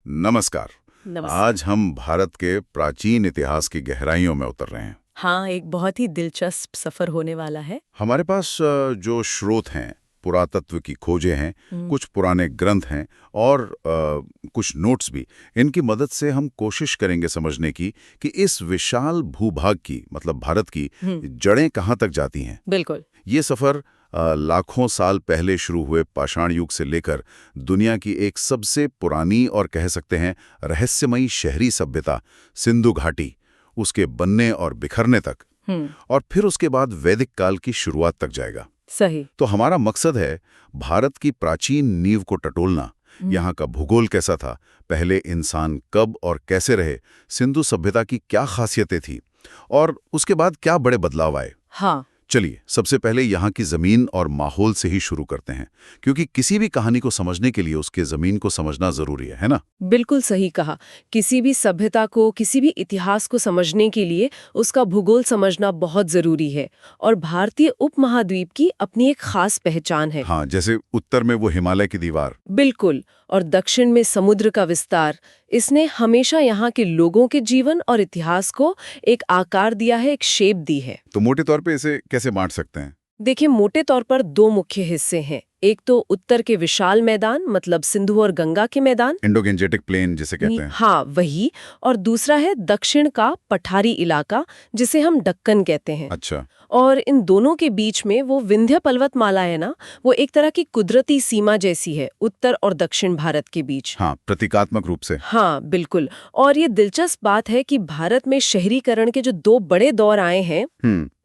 नमस्कार। नमस्कार। आज हम भारत के प्राचीन इतिहास की गहराइयों में उतर रहे हैं। हाँ, एक बहुत ही दिलचस्प सफर होने वाला है। हमारे पास जो स्रोत हैं, पुरातत्व की खोजें हैं, कुछ पुराने ग्रंथ हैं और कुछ नोट्स भी। इनकी मदद से हम कोशिश करेंगे समझने की कि इस विशाल भूभाग की, मतलब भारत की जड़ें कहाँ तक जाती हैं। बिल्कुल। ये सफर लाखों साल पहले शुरू हुए पाषाण युग से लेकर दुनिया की एक सबसे पुरानी और कह सकते हैं रहस्यमयी शहरी सभ्यता सिंधु घाटी, उसके बनने और बिखरने तक, और फिर उसके बाद वैदिक काल की शुरुआत तक जाएगा। सही। तो हमारा मकसद है भारत की प्राचीन नींव को टटोलना। यहाँ का भूगोल कैसा था, पहले इंसान कब और कैसे रहे, सिंधु सभ्यता की क्या खासियतें थी और उसके बाद क्या बड़े बदलाव आए। हाँ। चलिए सबसे पहले यहाँ की जमीन और माहौल से ही शुरू करते हैं, क्योंकि किसी भी कहानी को समझने के लिए उसके जमीन को समझना जरूरी है ना। बिल्कुल सही कहा। किसी भी सभ्यता को, किसी भी इतिहास को समझने के लिए उसका भूगोल समझना बहुत जरूरी है। और भारतीय उपमहाद्वीप की अपनी एक खास पहचान है। हाँ, जैसे उत्तर में वो हिमालय की दीवार। बिल्कुल। और दक्षिण में समुद्र का विस्तार। इसने हमेशा यहाँ के लोगों के जीवन और इतिहास को एक आकार दिया है, एक शेप दी है। तो मोटे तौर पे इसे कैसे बांट सकते हैं? देखिए, मोटे तौर पर दो मुख्य हिस्से हैं। एक तो उत्तर के विशाल मैदान, मतलब सिंधु और गंगा के मैदान, इंडो-गैंजेटिक प्लेन जिसे कहते हैं। हाँ वही। और दूसरा है दक्षिण का पठारी इलाका, जिसे हम दक्कन कहते हैं। अच्छा। और इन दोनों के बीच में वो विंध्य पर्वतमाला है ना, वो एक तरह की कुदरती सीमा जैसी है उत्तर और दक्षिण भारत के बीच। हाँ, प्रतीकात्मक रूप से। हाँ बिल्कुल। और ये दिलचस्प बात है कि भारत में शहरीकरण के जो दो बड़े दौर आए हैं,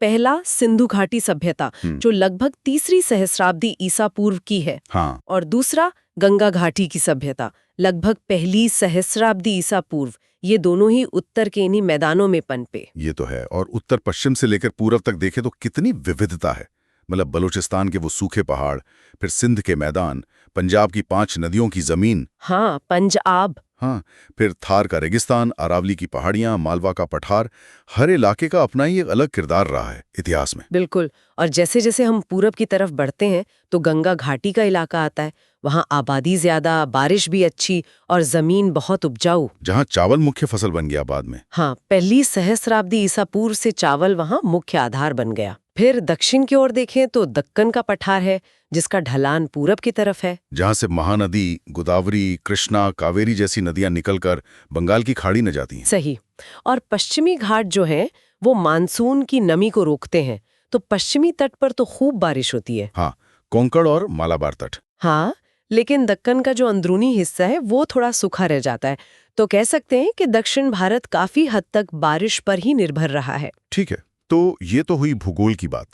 पहला सिंधु घाटी सभ्यता जो लगभग तीसरी सहस्राब्दी ईसा पूर्व की है, हाँ। और दूसरा गंगा घाटी की सभ्यता लगभग पहली सहस्राब्दी ईसा पूर्व। ये दोनों ही उत्तर के इन्हीं मैदानों में पनपे। ये तो है। और उत्तर पश्चिम से लेकर पूर्व तक देखें तो कितनी विविधता है। मतलब बलूचिस्तान के वो सूखे पहाड़, फिर सिंध के मैदान, पंजाब की 5 नदियों की जमीन। हाँ, पंजाब। हाँ, फिर थार का रेगिस्तान, अरावली की पहाड़ियां, मालवा का पठार। हर इलाके का अपना ही एक अलग किरदार रहा है इतिहास में। बिल्कुल। और जैसे जैसे हम पूरब की तरफ बढ़ते हैं तो गंगा घाटी का इलाका आता है। वहाँ आबादी ज्यादा, बारिश भी अच्छी और जमीन बहुत उपजाऊ। जहाँ चावल मुख्य फसल बन गया बाद में। हाँ, पहली सहस्राब्दी ईसा पूर्व से चावल वहाँ मुख्य आधार बन गया। फिर दक्षिण की ओर देखें तो दक्कन का पठार है, जिसका ढलान पूरब की तरफ है, जहाँ से महानदी, गोदावरी, कृष्णा, कावेरी जैसी नदियां निकलकर बंगाल की खाड़ी में जाती हैं। सही। और पश्चिमी घाट जो है वो मानसून की नमी को रोकते हैं, तो पश्चिमी तट पर तो खूब बारिश होती है। हाँ, कोंकण और मालाबार तट। हाँ, लेकिन दक्कन का जो अंदरूनी हिस्सा है वो थोड़ा सूखा रह जाता है। तो कह सकते हैं कि दक्षिण भारत काफी हद तक बारिश पर ही निर्भर रहा है। ठीक है, तो ये तो हुई भूगोल की बात।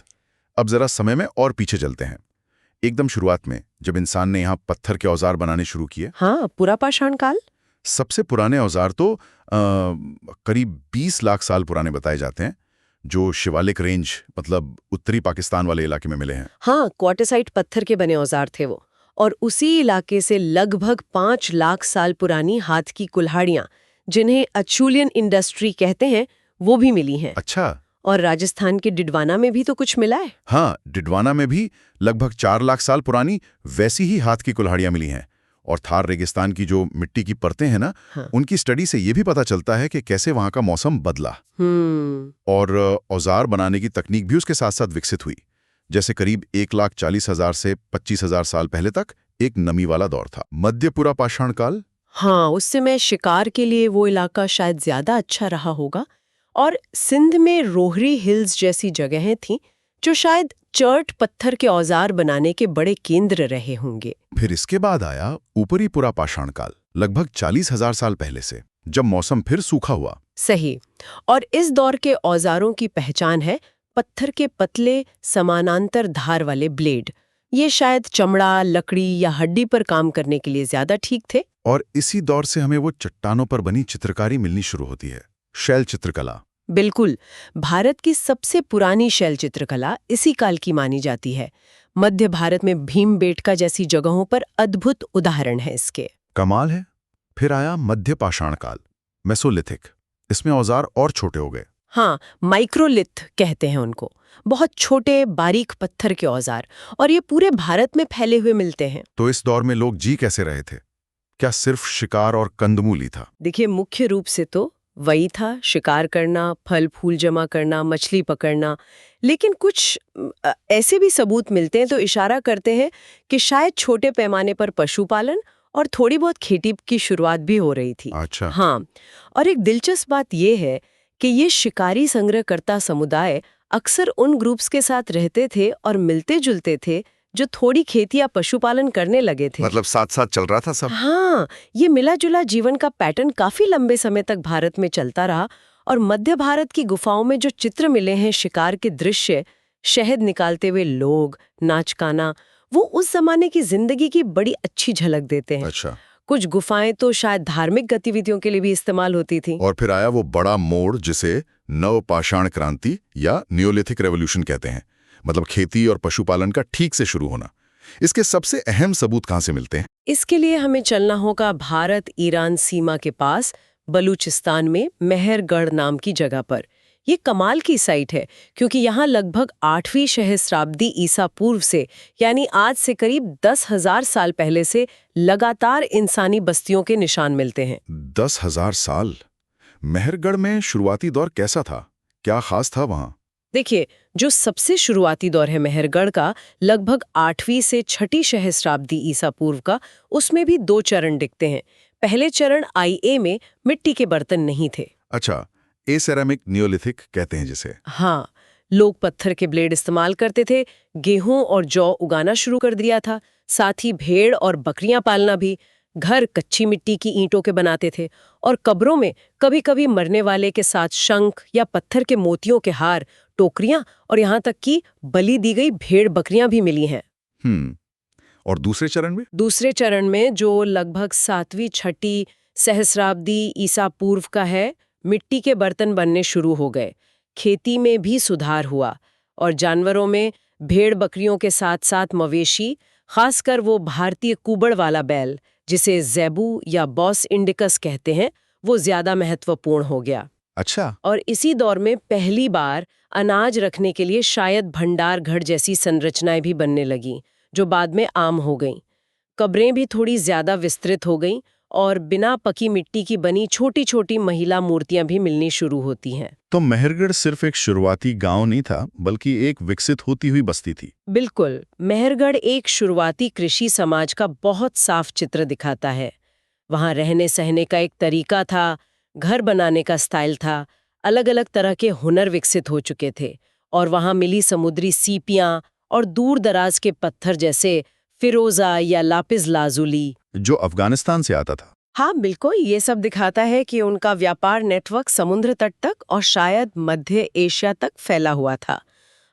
अब जरा समय में और पीछे चलते हैं, एकदम शुरुआत में, जब इंसान ने यहाँ पत्थर के औजार बनाने शुरू किए। हाँ, पुरापाषाण काल। सबसे पुराने औजार तो करीब 20 लाख साल पुराने बताए जाते हैं, जो शिवालिक रेंज, मतलब उत्तरी पाकिस्तान वाले इलाके में मिले हैं। हाँ, क्वार्टरसाइट पत्थर के बने औजार थे वो। और उसी इलाके से लगभग 5 लाख साल पुरानी हाथ की कुल्हाड़ियां, जिन्हें अचूलियन इंडस्ट्री कहते हैं, वो भी मिली हैं। अच्छा। और राजस्थान के डिडवाना में भी तो कुछ मिला है। हाँ, डिडवाना में भी लगभग 4 लाख साल पुरानी वैसी ही हाथ की कुल्हाड़ियां मिली हैं। और थार रेगिस्तान की जो मिट्टी की परतें हैं ना, हाँ। उनकी स्टडी से ये भी पता चलता है कि कैसे वहां का मौसम बदला। और औजार बनाने की तकनीक भी उसके साथ साथ विकसित हुई। जैसे करीब 1,40,000 से 25,000 साल पहले तक एक नमी वाला दौर था, मध्य पुरापाषाण काल। हाँ, उस समय शिकार के लिए वो इलाका शायद ज्यादा अच्छा रहा होगा। और सिंध में रोहरी हिल्स जैसी जगहें थीं, जो शायद चर्ट पत्थर के औजार बनाने के बड़े केंद्र रहे होंगे। फिर इसके बाद आया ऊपरी पुरापाषाण काल, लगभग 40,000 साल पहले से, जब मौसम फिर सूखा हुआ। सही। और इस दौर के औजारों की पहचान है पत्थर के पतले समानांतर धार वाले ब्लेड। ये शायद चमड़ा, लकड़ी या हड्डी पर काम करने के लिए ज्यादा ठीक थे। और इसी दौर से हमें वो चट्टानों पर बनी चित्रकारी मिलनी शुरू होती है, शैल चित्रकला। बिल्कुल। भारत की सबसे पुरानी शैल चित्रकला इसी काल की मानी जाती है। मध्य भारत में भीमबेटका जैसी जगहों पर अद्भुत उदाहरण है इसके। कमाल है। फिर आया मध्य पाषाण काल, मेसोलिथिक। इसमें औजार और छोटे हो गए। हाँ, माइक्रोलिथ कहते हैं उनको। बहुत छोटे बारीक पत्थर के औजार, और ये पूरे भारत में फैले हुए मिलते हैं। तो इस दौर में लोग जी कैसे रहे थे? क्या सिर्फ शिकार और कंदमूल ही था? देखिए, मुख्य रूप से तो वही था, शिकार करना, फल फूल जमा करना, मछली पकड़ना। लेकिन कुछ ऐसे भी सबूत मिलते हैं तो इशारा करते हैं कि शायद छोटे पैमाने पर पशुपालन और थोड़ी बहुत खेती की शुरुआत भी हो रही थी। अच्छा। हाँ, और एक दिलचस्प बात यह है कि ये शिकारी संग्रहकर्ता समुदाय अक्सर उन ग्रुप्स के साथ रहते थे और मिलते जुलते थे जो थोड़ी खेती या पशुपालन करने लगे थे। मतलब साथ साथ चल रहा था सब। हाँ, ये मिला जुला जीवन का पैटर्न काफी लंबे समय तक भारत में चलता रहा। और मध्य भारत की गुफाओं में जो चित्र मिले हैं, शिकार के दृश्य, शहद निकालते हुए लोग, नाच गाना, वो उस जमाने की जिंदगी की बड़ी अच्छी झलक देते हैं। अच्छा। कुछ गुफाएं तो शायद धार्मिक गतिविधियों के लिए भी इस्तेमाल होती थी। और फिर आया वो बड़ा मोड़ जिसे नवपाषाण क्रांति या नियोलिथिक रेवोल्यूशन कहते हैं, मतलब खेती और पशुपालन का ठीक से शुरू होना। इसके सबसे अहम सबूत कहाँ से मिलते हैं? इसके लिए हमें चलना होगा भारत ईरान सीमा के पास बलूचिस्तान में मेहरगढ़ नाम की जगह पर। ये कमाल की साइट है क्योंकि यहाँ लगभग 8वीं सहस्राब्दी ईसा पूर्व से, यानी आज से करीब 10,000 साल पहले से लगातार इंसानी बस्तियों के निशान मिलते हैं। 10,000 साल? मेहरगढ़ में शुरुआती दौर कैसा था? क्या खास था वहाँ? देखिए, जो सबसे शुरुआती दौर है मेहरगढ़ का, लगभग 8वीं से 6ठी सहस्राब्दी ईसा पूर्व का, उसमें भी 2 चरण दिखते हैं। पहले चरण IA में मिट्टी के बर्तन नहीं थे। अच्छा, एसेरामिक नियोलिथिक कहते हैं जिसे। हाँ, लोग पत्थर के ब्लेड इस्तेमाल करते थे, गेहूं और जौ उगाना शुरू कर दिया था, साथ ही भेड़ और बकरियां पालना भी। घर कच्ची मिट्टी की ईंटों के बनाते थे और कब्रों में कभी-कभी मरने वाले के साथ शंख या पत्थर के मोतियों के हार, टोकरियां और यहाँ तक कि बलि दी गई भेड़ बकरियां भी मिली हैं। और दूसरे चरण में? दूसरे चरण में, जो लगभग 7वीं 6ठी सहस्राब्दी ईसा पूर्व का है, मिट्टी के बर्तन बनने शुरू हो गए। खेती में भी सुधार हुआ और जानवरों में भेड़ बकरियों के साथ साथ मवेशी, खासकर वो भारतीय कुबड़ वाला बैल जिसे ज़ेबू या बॉस इंडिकस कहते हैं, वो ज्यादा महत्वपूर्ण हो गया। अच्छा। और इसी दौर में पहली बार अनाज रखने के लिए शायद भंडार घर जैसी संरचनाएं भी बनने लगीं, जो बाद में आम हो गईं। कब्रें भी थोड़ी ज्यादा विस्तृत हो गईं और बिना पकी मिट्टी की बनी छोटी छोटी महिला मूर्तियां भी मिलनी शुरू होती हैं। तो मेहरगढ़ सिर्फ एक शुरुआती गांव नहीं था, बल्कि एक विकसित होती हुई बस्ती थी। बिल्कुल, मेहरगढ़ एक शुरुआती कृषि समाज का बहुत साफ चित्र दिखाता है। वहां रहने सहने का एक तरीका था, घर बनाने का स्टाइल था, अलग अलग तरह के हुनर विकसित हो चुके थे। और वहां मिली समुद्री सीपियां और दूर दराज के पत्थर जैसे फिरोजा या लापिस लाजुली, जो अफगानिस्तान से आता था। हाँ बिल्कुल, ये सब दिखाता है कि उनका व्यापार नेटवर्क समुद्र तट तक और शायद मध्य एशिया तक फैला हुआ था।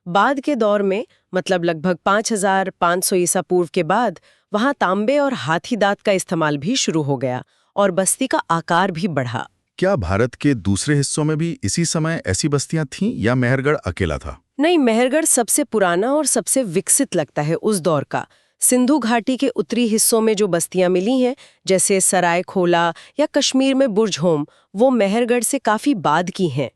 बाद के दौर में, मतलब लगभग 5500 ईसा पूर्व के बाद, वहां तांबे और हाथी दांत का इस्तेमाल भी शुरू हो गया और बस्ती का आकार भी बढ़ा। क्या भारत के दूसरे हिस्सों में भी इसी समय ऐसी बस्तियां थीं या मेहरगढ़ अकेला था? नहीं, मेहरगढ़ सबसे पुराना और सबसे विकसित लगता है उस दौर का। सिंधु घाटी के उत्तरी हिस्सों में जो बस्तियां मिली हैं, जैसे सराय खोला या कश्मीर में बुर्जहोम, वो मेहरगढ़ से काफी बाद की हैं।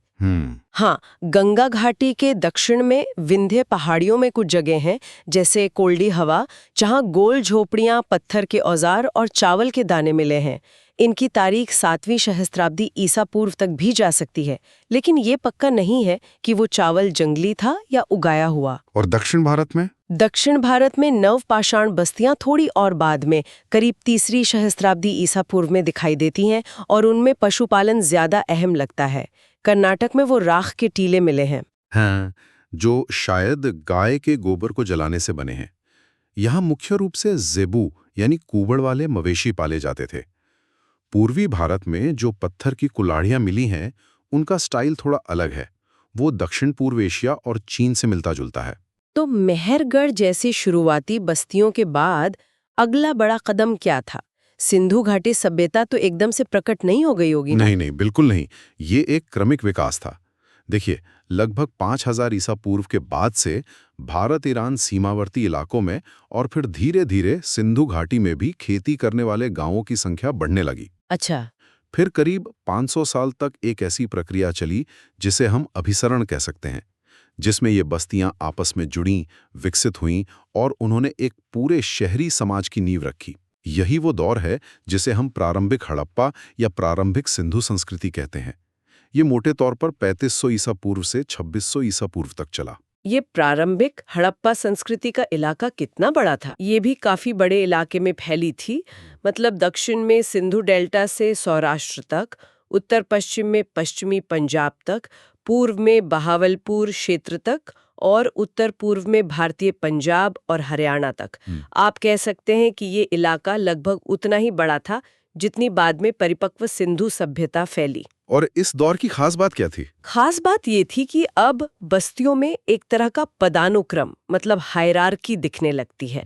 हाँ, गंगा घाटी के दक्षिण में विंध्य पहाड़ियों में कुछ जगह हैं, जैसे कोल्डी हवा, जहाँ गोल झोपड़ियाँ, पत्थर के औजार और चावल के दाने मिले हैं। इनकी तारीख 7वीं सहस्त्राब्दी ईसा पूर्व तक भी जा सकती है, लेकिन ये पक्का नहीं है कि वो चावल जंगली था या उगाया हुआ। और दक्षिण भारत में? दक्षिण भारत में नवपाषाण बस्तियां थोड़ी और बाद में, करीब 3री सहस्त्राब्दी ईसा पूर्व में दिखाई देती हैं और उनमें पशुपालन ज्यादा अहम लगता है। कर्नाटक में वो राख के टीले मिले हैं। हाँ, जो शायद गाय के गोबर को जलाने से बने हैं। यहाँ मुख्य रूप से ज़ेबू यानी कुबड़ वाले मवेशी पाले जाते थे। पूर्वी भारत में जो पत्थर की कुल्हाड़ियाँ मिली हैं, उनका स्टाइल थोड़ा अलग है। वो दक्षिण पूर्व एशिया और चीन से मिलता जुलता है। तो मेहरगढ़ जैसी शुरुआती बस्तियों के बाद अगला बड़ा कदम क्या था? सिंधु घाटी सभ्यता तो एकदम से प्रकट नहीं हो गई होगी ना? नहीं, बिल्कुल नहीं। ये एक क्रमिक विकास था। देखिए, लगभग 5000 ईसा पूर्व के बाद से भारत ईरान सीमावर्ती इलाकों में और फिर धीरे धीरे सिंधु घाटी में भी खेती करने वाले गांवों की संख्या बढ़ने लगी। अच्छा। फिर करीब 500 साल तक एक ऐसी प्रक्रिया चली जिसे हम अभिसरण कह सकते हैं, जिसमें ये बस्तियां आपस में जुड़ीं, विकसित हुईं और उन्होंने एक पूरे शहरी समाज की नींव रखी। यही वो दौर है जिसे हम प्रारंभिक हड़प्पा या प्रारंभिक सिंधु संस्कृति कहते हैं। ये मोटे तौर पर 3500 ईसा पूर्व से 2600 ईसा पूर्व तक चला। ये प्रारंभिक हड़प्पा संस्कृति का इलाका कितना बड़ा था? ये भी काफी बड़े इलाके में फैली थी। मतलब दक्षिण में सिंधु डेल्टा से सौराष्ट्र तक, उत्तर पश्चिम में पश्चिमी पंजाब तक, पूर्व में बहावलपुर क्षेत्र तक और उत्तर पूर्व में भारतीय पंजाब और हरियाणा तक। आप कह सकते हैं कि ये इलाका लगभग उतना ही बड़ा था जितनी बाद में परिपक्व सिंधु सभ्यता फैली। और इस दौर की खास बात क्या थी? खास बात ये थी कि अब बस्तियों में एक तरह का पदानुक्रम मतलब हायरार्की दिखने लगती है।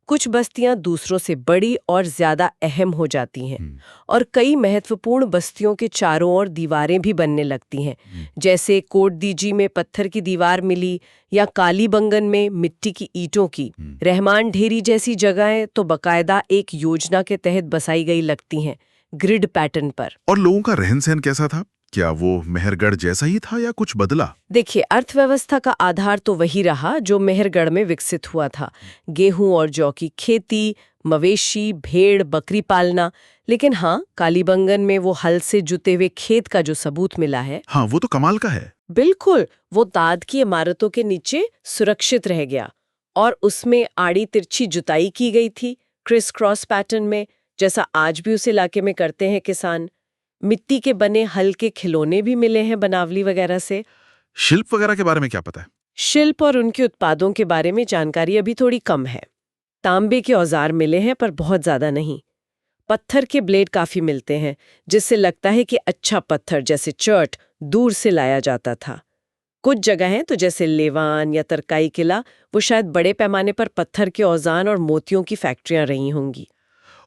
कुछ बस्तियां दूसरों से बड़ी और ज्यादा अहम हो जाती हैं और कई महत्वपूर्ण बस्तियों के चारों ओर दीवारें भी बनने लगती हैं। जैसे कोटदीजी में पत्थर की दीवार मिली या कालीबंगन में मिट्टी की ईंटों की। रहमान ढेरी जैसी जगहें तो बकायदा एक योजना के तहत बसाई गई लगती हैं, ग्रिड पैटर्न पर। और लोगों का रहन सहन कैसा था? क्या वो मेहरगढ़ जैसा ही था या कुछ बदला? देखिए, अर्थव्यवस्था का आधार तो वही रहा जो मेहरगढ़ में विकसित हुआ था। गेहूं और जौ की खेती, मवेशी, भेड़, बकरी पालना। लेकिन हाँ, कालीबंगन में वो हल से जुते हुए खेत का जो सबूत मिला है, हाँ, वो तो कमाल का है। बिल्कुल, वो ताद की इमारतों के नीचे सुरक्षित रह गया और उसमें आड़ी तिरछी जुताई की गई थी, क्रिस क्रॉस पैटर्न में, जैसा आज भी उस इलाके में करते हैं किसान। मिट्टी के बने हल्के खिलौने भी मिले हैं बनावली वगैरह से। शिल्प वगैरह के बारे में क्या पता है? शिल्प और उनके उत्पादों के बारे में जानकारी अभी थोड़ी कम है। तांबे के औजार मिले हैं पर बहुत ज्यादा नहीं। पत्थर के ब्लेड काफी मिलते हैं, जिससे लगता है कि अच्छा पत्थर जैसे चर्ट दूर से लाया जाता था। कुछ जगहें तो जैसे लेवान या तरकाई किला, वो शायद बड़े पैमाने पर पत्थर के औजार और मोतियों की फैक्ट्रियां रही होंगी।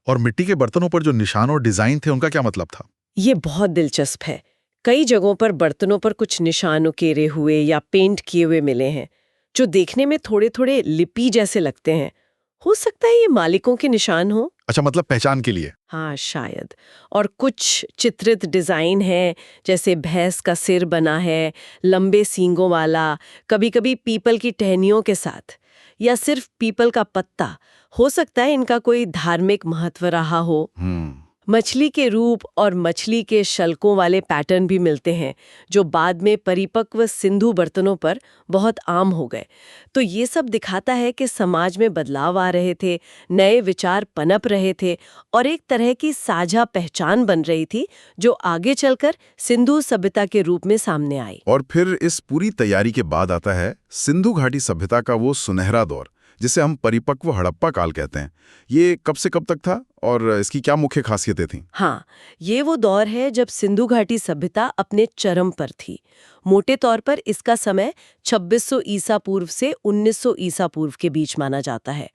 और मिट्टी के बर्तनों पर जो निशान और डिजाइन थे उनका क्या मतलब था? ये बहुत दिलचस्प है। कई जगहों पर बर्तनों पर कुछ निशान उकेरे हुए या पेंट किए हुए मिले हैं, जो देखने में थोड़े थोड़े लिपि जैसे लगते हैं। हो सकता है ये मालिकों के निशान हो। अच्छा, मतलब पहचान के लिए? हाँ, शायद। और कुछ चित्रित डिजाइन है, जैसे भैंस का सिर बना है, लंबे सींगों वाला, कभी-कभी पीपल की टहनियों के साथ, या सिर्फ पीपल का पत्ता। हो सकता है इनका कोई धार्मिक महत्व रहा हो। मछली के रूप और मछली के शल्कों वाले पैटर्न भी मिलते हैं, जो बाद में परिपक्व सिंधु बर्तनों पर बहुत आम हो गए। तो ये सब दिखाता है कि समाज में बदलाव आ रहे थे, नए विचार पनप रहे थे और एक तरह की साझा पहचान बन रही थी, जो आगे चलकर सिंधु सभ्यता के रूप में सामने आई। और फिर इस पूरी तैयारी के बाद आता है सिंधु घाटी सभ्यता का वो सुनहरा दौर, जिसे हम परिपक्व हड़प्पा काल कहते हैं। ये कब से कब तक था और इसकी क्या मुख्य खासियतें थीं? हाँ, ये वो दौर है जब सिंधु घाटी सभ्यता अपने चरम पर थी। मोटे तौर पर इसका समय 2600 ईसा पूर्व से 1900 ईसा पूर्व के बीच माना जाता है।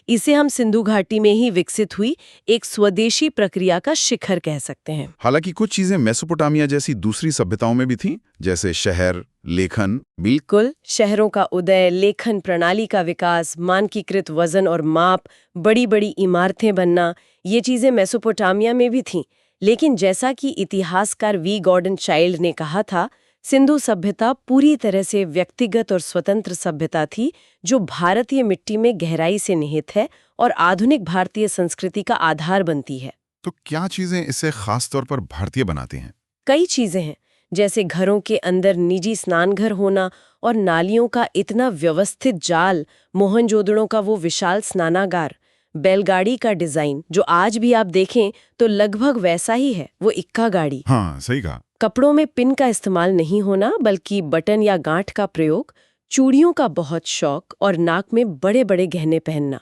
इसे हम सिंधु घाटी में ही विकसित हुई एक स्वदेशी प्रक्रिया का शिखर कह सकते हैं। हालांकि कुछ चीजें मेसोपोटामिया जैसी दूसरी सभ्यताओं में भी थीं, जैसे शहर, लेखन। बिल्कुल, शहरों का उदय, लेखन प्रणाली का विकास, मानकीकृत वजन और माप, बड़ी-बड़ी इमारतें बनना, ये चीजें मेसोपोटामिया में भी थीं। लेकिन जैसा कि इतिहासकार वी गॉर्डन चाइल्ड ने कहा था, सिंधु सभ्यता पूरी तरह से व्यक्तिगत और स्वतंत्र सभ्यता थी, जो भारतीय मिट्टी में गहराई से निहित है और आधुनिक भारतीय संस्कृति का आधार बनती है। तो क्या चीजें इसे खास तौर पर भारतीय बनाती हैं? कई चीजें हैं, जैसे घरों के अंदर निजी स्नानघर होना और नालियों का इतना व्यवस्थित जाल, मोहनजोदड़ो का वो विशाल स्नानागार, बैलगाड़ी का डिजाइन जो आज भी आप देखें तो लगभग वैसा ही है, वो इक्का गाड़ी। हाँ, सही कहा। कपड़ों में पिन का इस्तेमाल नहीं होना बल्कि बटन या गांठ का प्रयोग, चूड़ियों का बहुत शौक और नाक में बड़े बड़े गहने पहनना।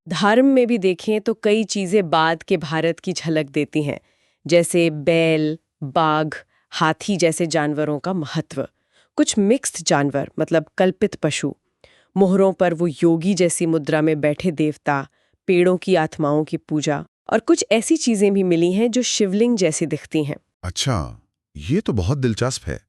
धर्म में भी देखें तो कई चीजें बाद के भारत की झलक देती हैं, जैसे बैल, बाघ, हाथी जैसे जानवरों का महत्व, कुछ मिक्स्ड जानवर मतलब कल्पित पशु, मोहरों पर वो योगी जैसी मुद्रा में बैठे देवता, पेड़ों की आत्माओं की पूजा, और कुछ ऐसी चीजें भी मिली हैं जो शिवलिंग जैसी दिखती हैं। अच्छा, ये तो बहुत दिलचस्प है।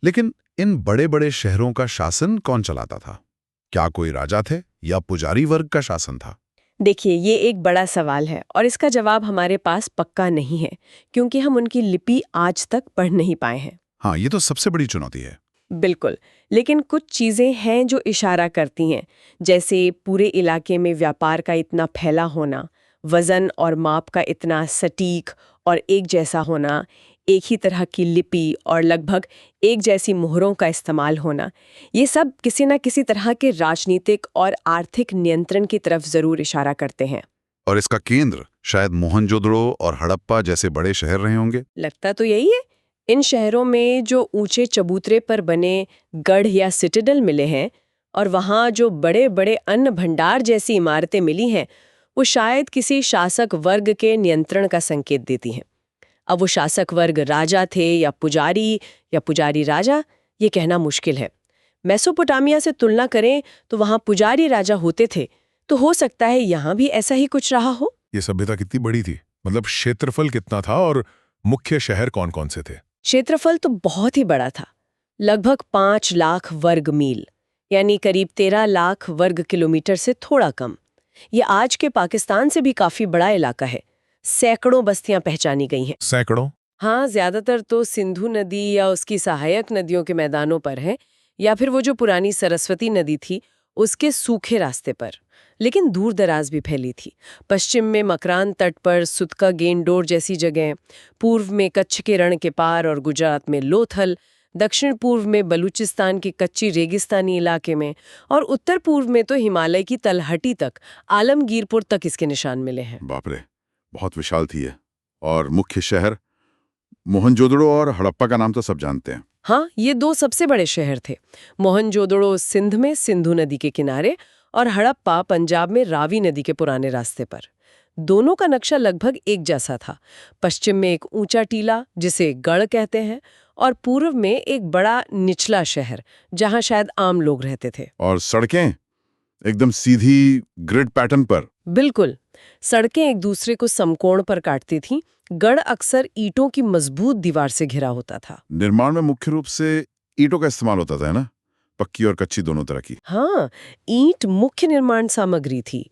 लेकिन इन बड़े बड़े शहरों का शासन कौन चलाता था? क्या कोई राजा थे या पुजारी वर्ग का शासन था? देखिए, ये एक बड़ा सवाल है और इसका जवाब हमारे पास पक्का नहीं है, क्योंकि हम उनकी लिपि आज तक पढ़ नहीं पाए हैं। हाँ, ये तो सबसे बड़ी चुनौती है। बिल्कुल, लेकिन कुछ चीजें हैं जो इशारा करती हैं, जैसे पूरे इलाके में व्यापार का इतना फैला होना, वजन और माप का इतना सटीक और एक जैसा होना, एक ही तरह की लिपि और लगभग एक जैसी मोहरों का इस्तेमाल होना, ये सब किसी न किसी तरह के राजनीतिक और आर्थिक नियंत्रण की तरफ जरूर इशारा करते हैं। और इसका केंद्र शायद मोहनजोदड़ो और हड़प्पा जैसे बड़े शहर रहे होंगे। लगता तो यही है। इन शहरों में जो ऊंचे चबूतरे पर बने गढ़ या सिटाडेल मिले हैं और वहाँ जो बड़े बड़े अन्न भंडार जैसी इमारतें मिली हैं, वो शायद किसी शासक वर्ग के नियंत्रण का संकेत देती हैं। अब वो शासक वर्ग राजा थे या पुजारी राजा, ये कहना मुश्किल है। मेसोपोटामिया से तुलना करें तो वहाँ पुजारी राजा होते थे, तो हो सकता है यहाँ भी ऐसा ही कुछ रहा हो। ये सभ्यता कितनी बड़ी थी, मतलब क्षेत्रफल कितना था और मुख्य शहर कौन कौन से थे? क्षेत्रफल तो बहुत ही बड़ा था, लगभग 5 लाख वर्ग मील, यानी करीब 13 लाख वर्ग किलोमीटर से थोड़ा कम। ये आज के पाकिस्तान से भी काफी बड़ा इलाका है। सैकड़ों बस्तियां पहचानी गई हैं। सैकड़ों? हाँ, ज्यादातर तो सिंधु नदी या उसकी सहायक नदियों के मैदानों पर है, या फिर वो जो पुरानी सरस्वती नदी थी उसके सूखे रास्ते पर, लेकिन दूर दराज भी फैली थी। पश्चिम में मकरान तट पर सुतका गेंडोर जैसी जगह, पूर्व में कच्छ के रण के पार और गुजरात में लोथल, दक्षिण पूर्व में बलूचिस्तान के कच्ची रेगिस्तानी इलाके में, और उत्तर पूर्व में तो हिमालय की तलहटी तक, आलमगीरपुर तक इसके निशान मिले हैं। बाप रे, बहुत विशाल थी है। और मुख्य शहर मोहनजोदड़ो और हड़प्पा का नाम तो सब जानते हैं। हाँ, ये 2 सबसे बड़े शहर थे। मोहनजोदड़ो सिंध में सिंधु नदी के किनारे और हड़प्पा पंजाब में रावी नदी के पुराने रास्ते पर। दोनों का नक्शा लगभग एक जैसा था। पश्चिम में एक ऊंचा टीला जिसे गढ़ कहते हैं, और पूर्व में एक बड़ा निचला शहर जहां शायद आम लोग रहते थे। और सड़कें एकदम सीधी ग्रिड पैटर्न पर। बिल्कुल, सड़कें एक दूसरे को समकोण पर काटती थीं। गढ़ अक्सर ईंटों की मजबूत दीवार से घिरा होता था। निर्माण में मुख्य रूप से ईंटों का इस्तेमाल होता था, है ना? पक्की और कच्ची दोनों तरह की। हाँ, ईंट मुख्य निर्माण सामग्री थी।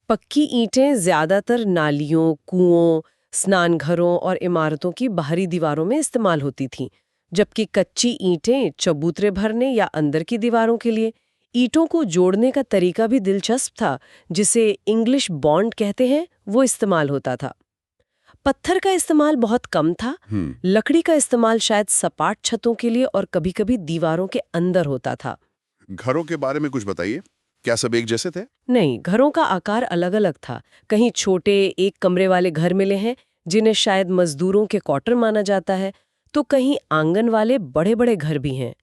पक्की ईंटें ज्यादातर नालियों, कुओं, स्नानघरों और इमारतों की बाहरी दीवारों में इस्तेमाल होती थीं, जबकि कच्ची ईंटें चबूतरे भरने या अंदर की दीवारों के लिए। ईंटों को जोड़ने का तरीका भी दिलचस्प था, जिसे इंग्लिश बॉन्ड कहते हैं, वो इस्तेमाल होता था। पत्थर का इस्तेमाल बहुत कम था। लकड़ी का इस्तेमाल शायद सपाट छतों के लिए और कभी-कभी दीवारों के अंदर होता था। घरों के बारे में कुछ बताइए, क्या सब एक जैसे थे? नहीं, घरों का आकार अलग-अलग था। कहीं छोटे एक कमरे वाले घर मिले हैं, जिन्हें शायद मजदूरों के क्वार्टर माना जाता है, तो कहीं आंगन वाले बड़े-बड़े घर भी हैं।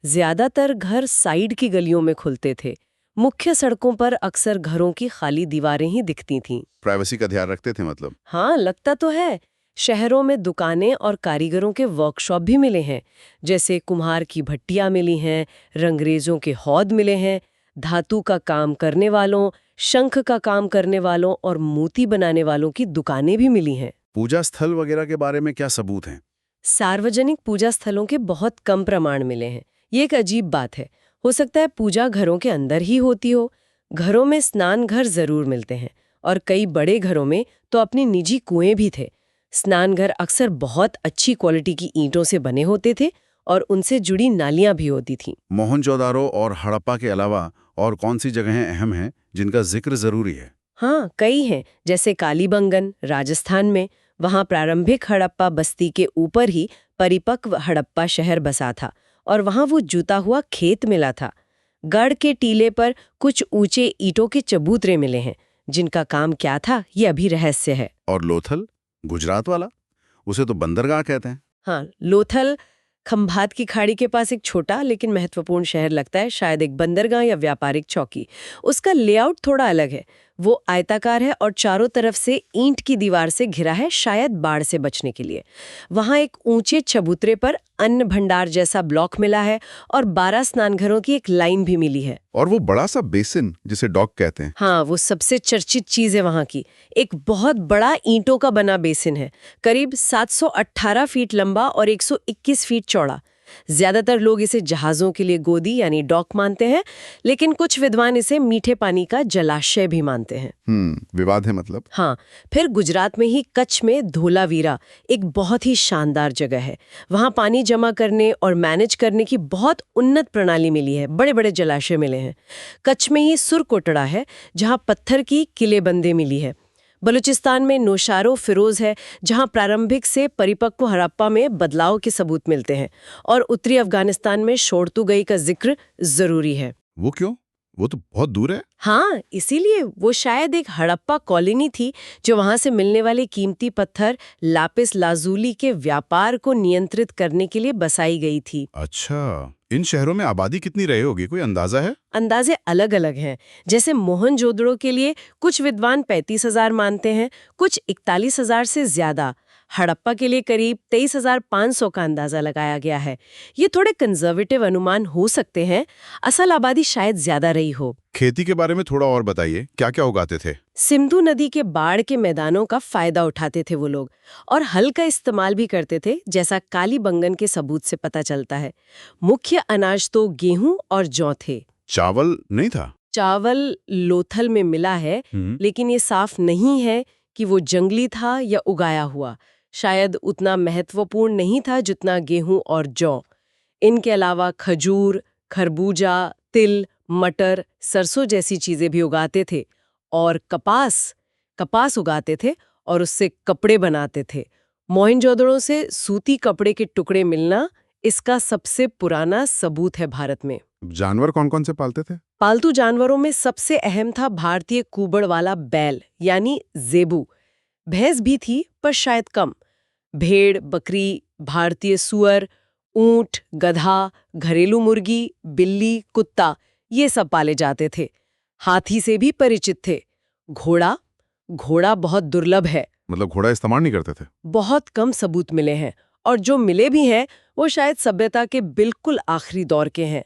ज्यादातर घर साइड की गलियों में खुलते थे। मुख्य सड़कों पर अक्सर घरों की खाली दीवारें ही दिखती थीं। प्राइवेसी का ध्यान रखते थे मतलब? हाँ, लगता तो है। शहरों में दुकानें और कारीगरों के वर्कशॉप भी मिले हैं, जैसे कुम्हार की भट्टियां मिली हैं, रंगरेजों के हौद मिले हैं, धातु का काम करने वालों, शंख का काम करने वालों और मोती बनाने वालों की दुकानें भी मिली हैं। पूजा स्थल वगैरह के बारे में क्या सबूत हैं? सार्वजनिक पूजा स्थलों के बहुत कम प्रमाण मिले हैं। ये एक अजीब बात है। हो सकता है पूजा घरों के अंदर ही होती हो। घरों में स्नान घर जरूर मिलते हैं, और कई बड़े घरों में तो अपने निजी कुएं भी थे। स्नान घर अक्सर बहुत अच्छी क्वालिटी की ईंटों से बने होते थे और उनसे जुड़ी नालियां भी होती थीं। मोहनजोदारो और हड़प्पा के अलावा और कौन सी जगहें अहम हैं जिनका जिक्र जरूरी है? हाँ, कई हैं, जैसे कालीबंगन राजस्थान में। वहाँ प्रारंभिक हड़प्पा बस्ती के ऊपर ही परिपक्व हड़प्पा शहर बसा था, और वहाँ वो जुता हुआ खेत मिला था। गढ़ के टीले पर कुछ ऊंचे ईंटों के चबूतरे मिले हैं, जिनका काम क्या था ये अभी रहस्य है। और लोथल, गुजरात वाला, उसे तो बंदरगाह कहते हैं। हाँ, लोथल खंभात की खाड़ी के पास एक छोटा लेकिन महत्वपूर्ण शहर लगता है, शायद एक बंदरगाह या व्यापारिक चौकी। उसका लेआउट थोड़ा अलग है। वो आयताकार है और चारों तरफ से ईंट की दीवार से घिरा है, शायद बाढ़ से बचने के लिए। वहाँ एक ऊंचे चबूतरे पर अन्न भंडार जैसा ब्लॉक मिला है और 12 स्नानघरों की एक लाइन भी मिली है। और वो बड़ा सा बेसिन जिसे डॉक कहते हैं। हाँ, वो सबसे चर्चित चीज है वहाँ की। एक बहुत बड़ा ईंटों का बना बेसिन है, करीब 718 फीट लंबा और 121 फीट चौड़ा। ज्यादातर लोग इसे जहाजों के लिए गोदी यानी डॉक मानते हैं, लेकिन कुछ विद्वान इसे मीठे पानी का जलाशय भी मानते हैं। विवाद है मतलब। हाँ, फिर गुजरात में ही कच्छ में धोलावीरा एक बहुत ही शानदार जगह है। वहाँ पानी जमा करने और मैनेज करने की बहुत उन्नत प्रणाली मिली है, बड़े बड़े जलाशय मिले हैं। कच्छ में ही सुरकोटड़ा है, जहाँ पत्थर की किलेबंदी मिली है। बलूचिस्तान में नौशारो फिरोज है, जहां प्रारंभिक से परिपक्व हड़प्पा में बदलाव के सबूत मिलते हैं, और उत्तरी अफगानिस्तान में शोरतुगई का जिक्र जरूरी है। वो क्यों? वो तो बहुत दूर है। हाँ, इसीलिए वो शायद एक हड़प्पा कॉलोनी थी जो वहां से मिलने वाले कीमती पत्थर लापिस लाजुली के व्यापार को नियंत्रित करने के लिए बसाई गई थी। अच्छा, इन शहरों में आबादी कितनी रही होगी, कोई अंदाजा है? अंदाजे अलग अलग हैं। जैसे मोहनजोदड़ो के लिए कुछ विद्वान 35,000 मानते हैं, कुछ 41,000 से ज्यादा। हड़प्पा के लिए करीब 23,500 का अंदाजा लगाया गया है। ये थोड़े कंजर्वेटिव अनुमान हो सकते हैं, असल आबादी शायद ज्यादा रही हो। खेती के बारे में थोड़ा और बताइए, क्या क्या उगाते थे? सिंधु नदी के बाढ़ के मैदानों का फायदा उठाते थे वो लोग, और हल का इस्तेमाल भी करते थे, जैसा कालीबंगन के सबूत से पता चलता है। मुख्य अनाज तो गेहूं और जौ थे। चावल नहीं था? चावल लोथल में मिला है, लेकिन ये साफ नहीं है कि वो जंगली था या उगाया हुआ। शायद उतना महत्वपूर्ण नहीं था जितना गेहूं और जौ। इनके अलावा खजूर, खरबूजा, तिल, मटर, सरसों जैसी चीजें भी उगाते थे, और कपास उगाते थे और उससे कपड़े बनाते थे। मोहनजोदड़ो से सूती कपड़े के टुकड़े मिलना इसका सबसे पुराना सबूत है भारत में। जानवर कौन कौन से पालते थे? पालतू जानवरों में सबसे अहम था भारतीय कुबड़ वाला बैल, यानी ज़ेबू। भैंस भी थी, पर शायद कम। भेड़, बकरी, भारतीय सुअर, ऊंट, गधा, घरेलू मुर्गी, बिल्ली, कुत्ता, ये सब पाले जाते थे। हाथी से भी परिचित थे। घोड़ा बहुत दुर्लभ है। मतलब घोड़ा इस्तेमाल नहीं करते थे? बहुत कम सबूत मिले हैं, और जो मिले भी हैं वो शायद सभ्यता के बिल्कुल आखिरी दौर के हैं।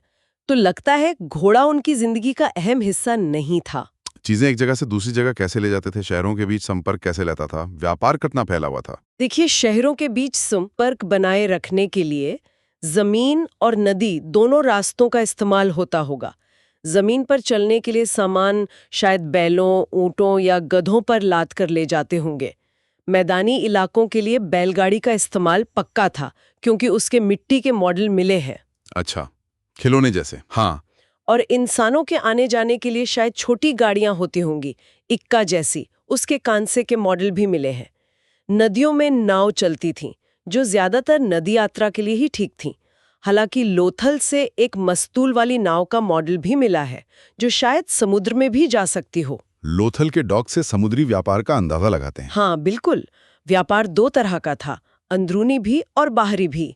तो लगता है घोड़ा उनकी जिंदगी का अहम हिस्सा नहीं था। चीजें एक जगह से दूसरी जगह कैसे ले जाते थे? शहरों के बीच संपर्क कैसे रहता था? व्यापार कितना फैला हुआ था? देखिए, शहरों के बीच संपर्क बनाए रखने के लिए जमीन और नदी दोनों रास्तों का इस्तेमाल होता होगा। जमीन पर चलने के लिए सामान शायद बैलों, ऊंटों या गधों पर लाद कर ले जाते होंगे। मैदानी इलाकों के लिए बैलगाड़ी का इस्तेमाल पक्का था, क्योंकि उसके मिट्टी के मॉडल मिले हैं। अच्छा, खिलौने जैसे। हाँ। और इंसानों के आने जाने के लिए शायद छोटी गाड़ियां होती होंगी, इक्का जैसी, उसके कांसे के मॉडल भी मिले हैं। नदियों में नाव चलती थीं, जो ज्यादातर नदी यात्रा के लिए ही ठीक थीं। हालांकि लोथल से एक मस्तूल वाली नाव का मॉडल भी मिला है, जो शायद समुद्र में भी जा सकती हो। लोथल के डॉक से समुद्री व्यापार का अंदाजा लगाते हैं। हाँ, बिल्कुल। व्यापार दो तरह का था, अंदरूनी भी और बाहरी भी।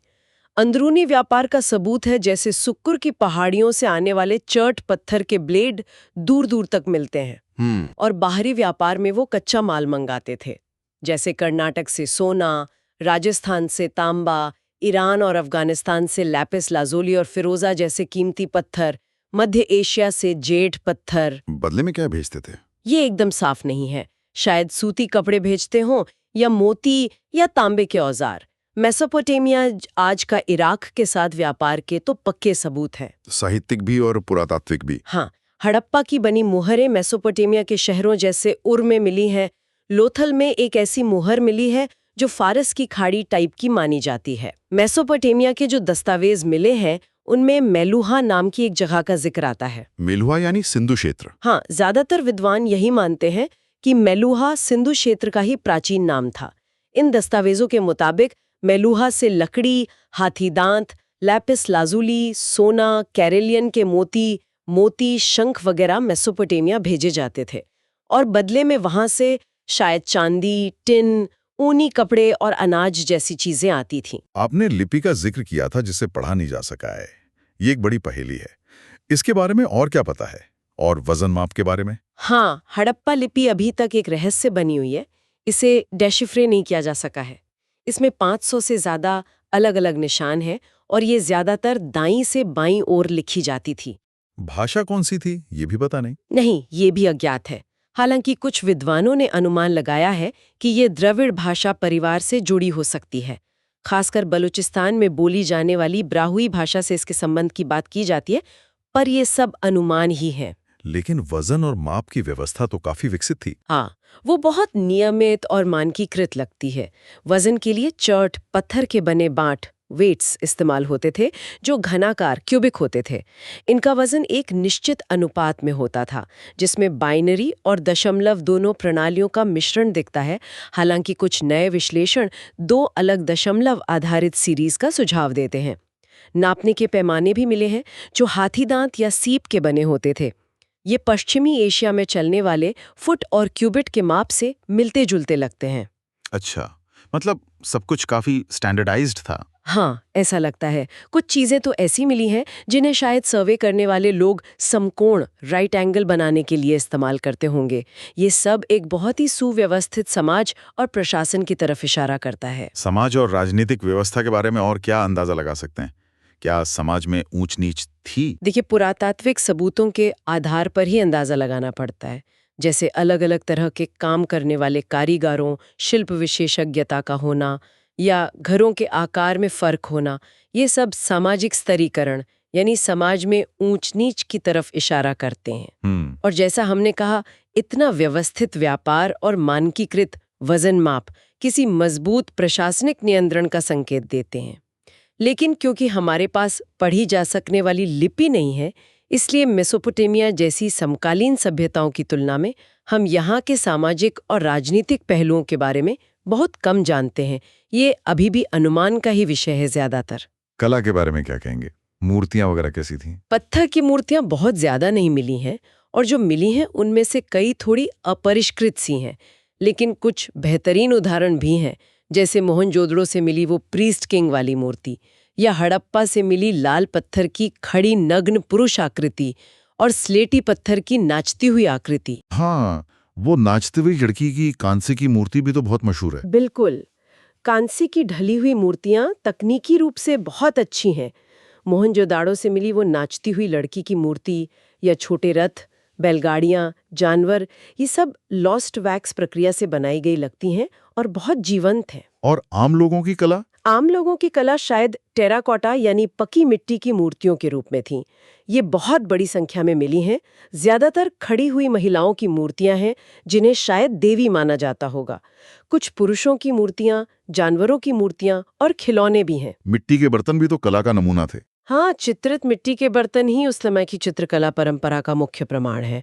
अंदरूनी व्यापार का सबूत है, जैसे सुक्कुर की पहाड़ियों से आने वाले चर्ट पत्थर के ब्लेड दूर दूर तक मिलते हैं। और बाहरी व्यापार में वो कच्चा माल मंगाते थे, जैसे कर्नाटक से सोना, राजस्थान से तांबा, ईरान और अफगानिस्तान से लैपिस लाजुली और फिरोजा जैसे कीमती पत्थर, मध्य एशिया से जेड पत्थर। बदले में क्या भेजते थे? ये एकदम साफ नहीं है। शायद सूती कपड़े भेजते हों, या मोती या तांबे के औजार। मेसोपोटामिया, आज का इराक के साथ व्यापार के तो पक्के सबूत हैं। साहित्यिक भी और पुरातात्विक भी। हाँ, हड़प्पा की बनी मुहरें मेसोपोटामिया के शहरों जैसे उर में मिली हैं। लोथल में एक ऐसी मुहर मिली है जो फारस की खाड़ी टाइप की मानी जाती है। मेसोपोटामिया के जो दस्तावेज मिले हैं, उनमें मेलुहा नाम की एक जगह का जिक्र आता है। मेलुहा यानी सिंधु क्षेत्र? हाँ, ज्यादातर विद्वान यही मानते हैं कि मेलुहा सिंधु क्षेत्र का ही प्राचीन नाम था। इन दस्तावेजों के मुताबिक मेलुहा से लकड़ी, हाथी दांत, लैपिस लाजुली, सोना, कैरेलियन के मोती, शंख वगैरह मेसोपोटामिया भेजे जाते थे, और बदले में वहां से शायद चांदी, टिन, ऊनी कपड़े और अनाज जैसी चीजें आती थीं। आपने लिपि का जिक्र किया था जिसे पढ़ा नहीं जा सका है। ये एक बड़ी पहेली है। इसके बारे में और क्या पता है? और वजन माप के बारे में? हाँ, हड़प्पा लिपि अभी तक एक रहस्य बनी हुई है। इसे डेशिफ्रे नहीं किया जा सका है। इसमें 500 से ज्यादा अलग अलग निशान हैं, और ये ज्यादातर दाईं से बाईं ओर लिखी जाती थी। भाषा कौन सी थी, ये भी पता नहीं? नहीं, ये भी अज्ञात है। हालांकि कुछ विद्वानों ने अनुमान लगाया है कि ये द्रविड़ भाषा परिवार से जुड़ी हो सकती है। खासकर बलूचिस्तान में बोली जाने वाली ब्राहुई भाषा से इसके संबंध की बात की जाती है, पर ये सब अनुमान ही हैं। लेकिन वजन और माप की व्यवस्था तो काफी विकसित थी। हाँ, वो बहुत नियमित और मानकीकृत लगती है। वजन के लिए चर्ट, पत्थर के बने बांट, वेट्स इस्तेमाल होते थे जो घनाकार क्यूबिक होते थे। इनका वजन एक निश्चित अनुपात में होता था, जिसमें बाइनरी और दशमलव दोनों प्रणालियों का मिश्रण दिखता है। हालांकि कुछ नए विश्लेषण 2 अलग दशमलव आधारित सीरीज का सुझाव देते हैं। नापने के पैमाने भी मिले हैं जो हाथी दांत या सीप के बने होते थे। ये पश्चिमी एशिया में चलने वाले फुट और क्यूबिट के माप से मिलते जुलते लगते हैं। अच्छा, मतलब सब कुछ काफी स्टैंडर्डाइज्ड था। हाँ, ऐसा लगता है। कुछ चीजें तो ऐसी मिली हैं जिन्हें शायद सर्वे करने वाले लोग समकोण राइट एंगल बनाने के लिए इस्तेमाल करते होंगे। ये सब एक बहुत ही सुव्यवस्थित समाज और प्रशासन की तरफ इशारा करता है। समाज और राजनीतिक व्यवस्था के बारे में और क्या अंदाजा लगा सकते हैं? क्या समाज में ऊंच नीच थी? देखिए, पुरातात्विक सबूतों के आधार पर ही अंदाजा लगाना पड़ता है। जैसे अलग अलग तरह के काम करने वाले कारीगरों, शिल्प विशेषज्ञता का होना या घरों के आकार में फर्क होना, ये सब सामाजिक स्तरीकरण यानी समाज में ऊंच नीच की तरफ इशारा करते हैं। और जैसा हमने कहा, इतना व्यवस्थित व्यापार और मानकीकृत वजन माप किसी मजबूत प्रशासनिक नियंत्रण का संकेत देते हैं। लेकिन क्योंकि हमारे पास पढ़ी जा सकने वाली लिपि नहीं है, इसलिए मेसोपोटामिया जैसी समकालीन सभ्यताओं की तुलना में हम यहाँ के सामाजिक और राजनीतिक पहलुओं के बारे में बहुत कम जानते हैं। ये अभी भी अनुमान का ही विषय है ज्यादातर। कला के बारे में क्या कहेंगे? मूर्तियां वगैरह कैसी थीं? पत्थर की मूर्तियां बहुत ज्यादा नहीं मिली हैं, और जो मिली हैं उनमें से कई थोड़ी अपरिष्कृत सी हैं। लेकिन कुछ बेहतरीन उदाहरण भी हैं, जैसे मोहनजोदड़ो से मिली वो प्रीस्ट किंग वाली मूर्ति, या हड़प्पा से मिली लाल पत्थर की खड़ी नग्न पुरुष आकृति, और स्लेटी पत्थर की नाचती हुई आकृति। हाँ, वो नाचती हुई लड़की की कांसे की मूर्ति भी तो बहुत मशहूर है। बिल्कुल, कांसे की ढली हुई मूर्तियां तकनीकी रूप से बहुत अच्छी हैं। मोहनजोदाड़ो से मिली वो नाचती हुई लड़की की मूर्ति या छोटे रथ, बैलगाड़ियां, जानवर, ये सब लॉस्ट वैक्स प्रक्रिया से बनाई गई लगती हैं और बहुत जीवंत हैं। और आम लोगों की कला? आम लोगों की कला शायद टेराकोटा यानी पकी मिट्टी की मूर्तियों के रूप में थी। ये बहुत बड़ी संख्या में मिली हैं। ज्यादातर खड़ी हुई महिलाओं की मूर्तियां हैं जिन्हें शायद देवी माना जाता होगा। कुछ पुरुषों की मूर्तियां, जानवरों की मूर्तियां और खिलौने भी हैं। मिट्टी के बर्तन भी तो कला का नमूना थे। हाँ, चित्रित मिट्टी के बर्तन ही उस समय की चित्रकला परंपरा का मुख्य प्रमाण है।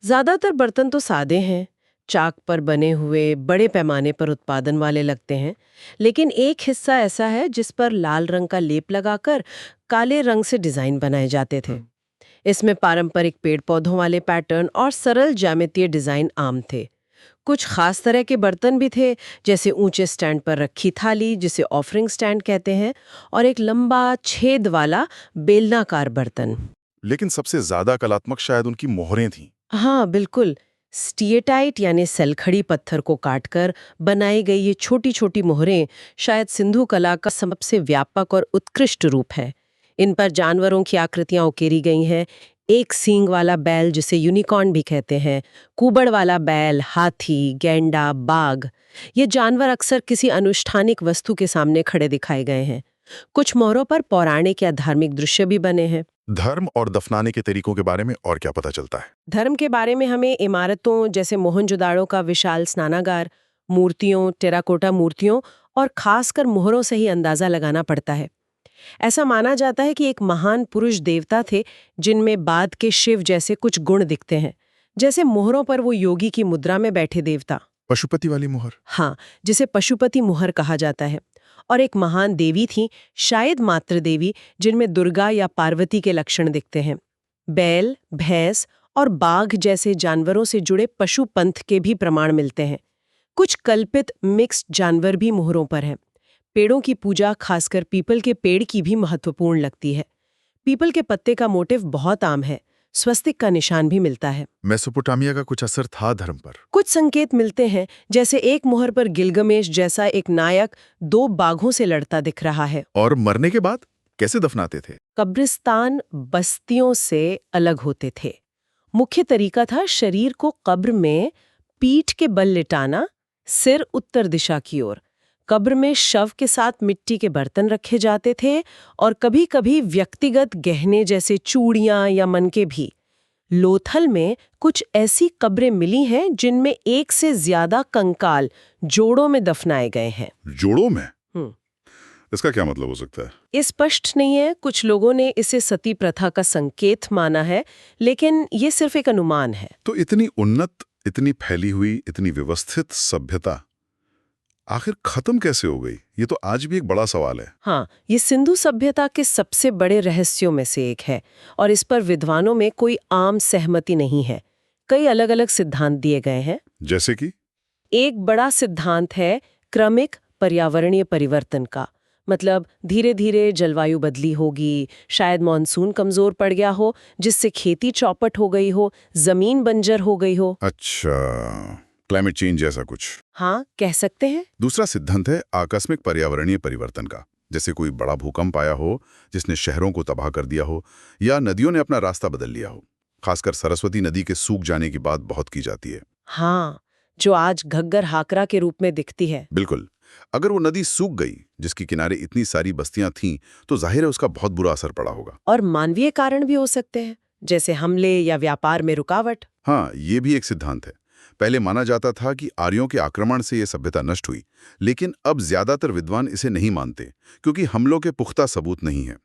ज्यादातर बर्तन तो सादे हैं, चाक पर बने हुए, बड़े पैमाने पर उत्पादन वाले लगते हैं। लेकिन एक हिस्सा ऐसा है जिस पर लाल रंग का लेप लगाकर काले रंग से डिजाइन बनाए जाते थे। इसमें पारंपरिक पेड़ पौधों वाले पैटर्न और सरल ज्यामितीय डिजाइन आम थे। कुछ खास तरह के बर्तन भी थे, जैसे ऊंचे स्टैंड पर रखी थाली, जिसे ऑफरिंग स्टैंड कहते हैं, और एक लंबा छेद वाला बेलनाकार बर्तन। लेकिन सबसे ज्यादा कलात्मक शायद उनकी मोहरें थीं। हाँ, बिल्कुल। स्टिएटाइट यानी सलखड़ी पत्थर को काटकर बनाई गई ये छोटी छोटी मोहरें शायद सिंधु कला का सबसे व्यापक और उत्कृष्ट रूप है। इन पर जानवरों की आकृतियां उकेरी गई हैं। एक सींग वाला बैल, जिसे यूनिकॉर्न भी कहते हैं, कुबड़ वाला बैल, हाथी, गैंडा, बाघ, ये जानवर अक्सर किसी अनुष्ठानिक वस्तु के सामने खड़े दिखाए गए हैं। कुछ मोहरों पर पौराणिक या धार्मिक दृश्य भी बने हैं। धर्म और दफनाने के तरीकों के बारे में और क्या पता चलता है? धर्म के बारे में हमें इमारतों जैसे मोहनजोदाड़ो का विशाल स्नानागार, मूर्तियों, टेराकोटा मूर्तियों और खासकर मोहरों से ही अंदाजा लगाना पड़ता है। ऐसा माना जाता है कि एक महान पुरुष देवता थे जिनमें बाद के शिव जैसे कुछ गुण दिखते हैं, जैसे मोहरों पर वो योगी की मुद्रा में बैठे देवता। पशुपति वाली मोहर? हाँ, जिसे पशुपति मोहर कहा जाता है। और एक महान देवी थी, शायद मातृ देवी, जिनमें दुर्गा या पार्वती के लक्षण दिखते हैं। बैल, भैंस और बाघ जैसे जानवरों से जुड़े पशु पंथ के भी प्रमाण मिलते हैं। कुछ कल्पित मिक्स्ड जानवर भी मोहरों पर हैं। पेड़ों की पूजा, खासकर पीपल के पेड़ की, भी महत्वपूर्ण लगती है। पीपल के पत्ते का मोटिव बहुत आम है। स्वस्तिक का निशान भी मिलता है। मेसोपोटामिया का कुछ असर था धर्म पर? कुछ संकेत मिलते हैं, जैसे एक मोहर पर गिलगमेश जैसा एक नायक 2 बाघों से लड़ता दिख रहा है। और मरने के बाद कैसे दफनाते थे? कब्रिस्तान बस्तियों से अलग होते थे। मुख्य तरीका था शरीर को कब्र में पीठ के बल लिटाना, सिर उत्तर दिशा की ओर। कब्र में शव के साथ मिट्टी के बर्तन रखे जाते थे और कभी-कभी व्यक्तिगत गहने जैसे चूड़ियां या मनके भी। लोथल में कुछ ऐसी कब्रें मिली हैं जिनमें 1 से ज्यादा कंकाल जोड़ों में दफनाए गए हैं। जोड़ों में? इसका क्या मतलब हो सकता है? ये स्पष्ट नहीं है, कुछ लोगों ने इसे सती प्रथा का संकेत माना है, लेकिन ये सिर्फ एक अनुमान है। तो इतनी उन्नत, इतनी फैली हुई, इतनी व्यवस्थित सभ्यता आखिर खत्म कैसे हो गई? ये तो आज भी एक बड़ा सवाल है। हाँ, ये सिंधु सभ्यता के सबसे बड़े रहस्यों में से एक है और इस पर विद्वानों में कोई आम सहमति नहीं है। कई अलग-अलग सिद्धांत दिए गए हैं। जैसे कि? एक बड़ा सिद्धांत है क्रमिक पर्यावरणीय परिवर्तन का। मतलब धीरे धीरे जलवायु बदली होगी, शायद मॉनसून कमजोर पड़ गया हो, जिससे खेती चौपट हो गई हो, जमीन बंजर हो गई हो। अच्छा, क्लाइमेट चेंज जैसा कुछ। हाँ, कह सकते हैं। दूसरा सिद्धांत है आकस्मिक पर्यावरणीय परिवर्तन का, जैसे कोई बड़ा भूकंप आया हो जिसने शहरों को तबाह कर दिया हो, या नदियों ने अपना रास्ता बदल लिया हो। खासकर सरस्वती नदी के सूख जाने की बात बहुत की जाती है। हाँ, जो आज घग्गर हाकरा के रूप में दिखती है। बिल्कुल। अगर वो नदी सूख गई, जिसके किनारे इतनी सारी बस्तियां थीं, तो जाहिर है उसका बहुत बुरा असर पड़ा होगा। और मानवीय कारण भी हो सकते हैं, जैसे हमले या व्यापार में रुकावट। हाँ, ये भी एक सिद्धांत है। पहले माना जाता था कि आर्यों के आक्रमण से ये सभ्यता नष्ट हुई, लेकिन अब ज्यादातर विद्वान इसे नहीं मानते, क्योंकि हमलों के पुख्ता सबूत नहीं है।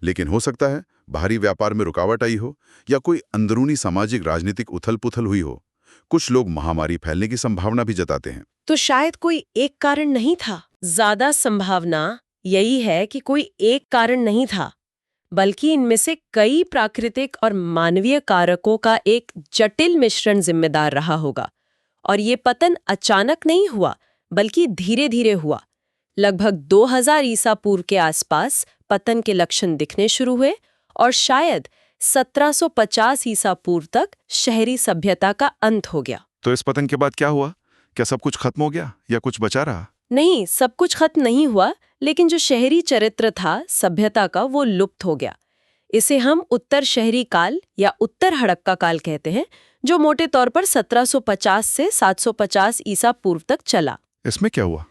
लेकिन हो सकता है बाहरी व्यापार में रुकावट आई हो, या कोई अंदरूनी सामाजिक राजनीतिक उथल-पुथल हुई हो। कुछ लोग महामारी फैलने की संभावना भी जताते हैं। तो शायद कोई एक कारण नहीं था। ज्यादा संभावना यही है कि कोई एक कारण नहीं था, बल्कि इनमें से कई प्राकृतिक और मानवीय कारकों का एक जटिल मिश्रण जिम्मेदार रहा होगा। और ये पतन अचानक नहीं हुआ, बल्कि धीरे धीरे हुआ। लगभग 2000 ईसा पूर्व के आसपास पतन के लक्षण दिखने शुरू हुए और शायद 1750 ईसा पूर्व तक शहरी सभ्यता का अंत हो गया। तो इस पतन के बाद क्या हुआ? क्या सब कुछ खत्म हो गया या कुछ बचा रहा? नहीं, सब कुछ खत्म नहीं हुआ, लेकिन जो शहरी चरित्र था सभ्यता का, वो लुप्त हो गया। इसे हम उत्तर शहरी काल या उत्तर हड़प्पा काल कहते हैं, जो मोटे तौर पर 1750 से 750 ईसा पूर्व तक चला। इसमें क्या हुआ?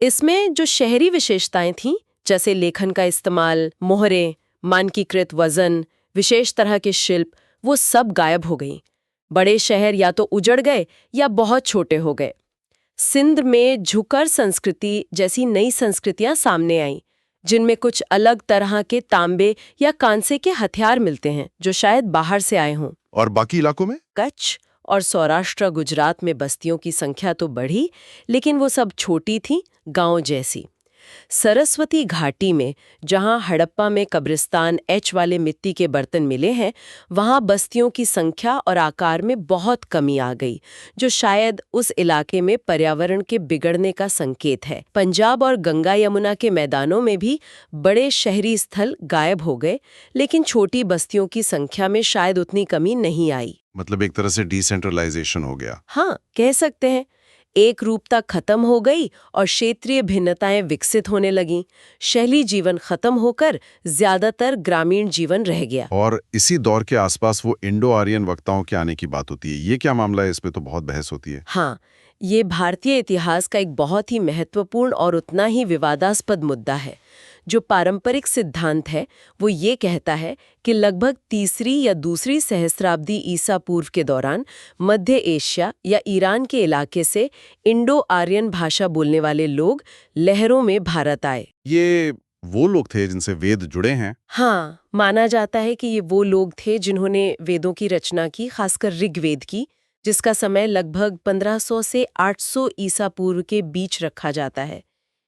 इसमें जो शहरी विशेषताएं थीं, जैसे लेखन का इस्तेमाल, मोहरें, मानकीकृत वजन, विशेष तरह के शिल्प, वो सब गायब हो गईं। बड़े शहर या तो उजड़ गए या बहुत छोटे हो गए। सिंध में झुकर संस्कृति जैसी नई संस्कृतियां सामने आईं, जिनमें कुछ अलग तरह के तांबे या कांसे के हथियार मिलते हैं, जो शायद बाहर से आए हों। और बाकी इलाकों में? कच्छ और सौराष्ट्र गुजरात में बस्तियों की संख्या तो बढ़ी, लेकिन वो सब छोटी थीं, गांव जैसी। सरस्वती घाटी में, जहां हड़प्पा में कब्रिस्तान एच वाले मिट्टी के बर्तन मिले हैं, वहां बस्तियों की संख्या और आकार में बहुत कमी आ गई, जो शायद उस इलाके में पर्यावरण के बिगड़ने का संकेत है। पंजाब और गंगा यमुना के मैदानों में भी बड़े शहरी स्थल गायब हो गए, लेकिन छोटी बस्तियों की संख्या में शायद उतनी कमी नहीं आई। मतलब एक तरह से डिसेंट्रलाइजेशन हो गया। हाँ, कह सकते हैं। एक रूपता खत्म हो गई और क्षेत्रीय भिन्नताएं विकसित होने लगीं। शहरी जीवन खत्म होकर ज्यादातर ग्रामीण जीवन रह गया। और इसी दौर के आसपास वो इंडो आर्यन वक्ताओं के आने की बात होती है। ये क्या मामला है? इस पे तो बहुत बहस होती है। हाँ, ये भारतीय इतिहास का एक बहुत ही महत्वपूर्ण और उतना ही विवादास्पद मुद्दा है। जो पारंपरिक सिद्धांत है वो ये कहता है कि लगभग तीसरी या दूसरी सहस्राब्दी ईसा पूर्व के दौरान मध्य एशिया या ईरान के इलाके से इंडो आर्यन भाषा बोलने वाले लोग लहरों में भारत आए। ये वो लोग थे जिनसे वेद जुड़े हैं? हाँ, माना जाता है कि ये वो लोग थे जिन्होंने वेदों की रचना की, खासकर ऋग्वेद की, जिसका समय लगभग 1500 से 800 ईसा पूर्व के बीच रखा जाता है।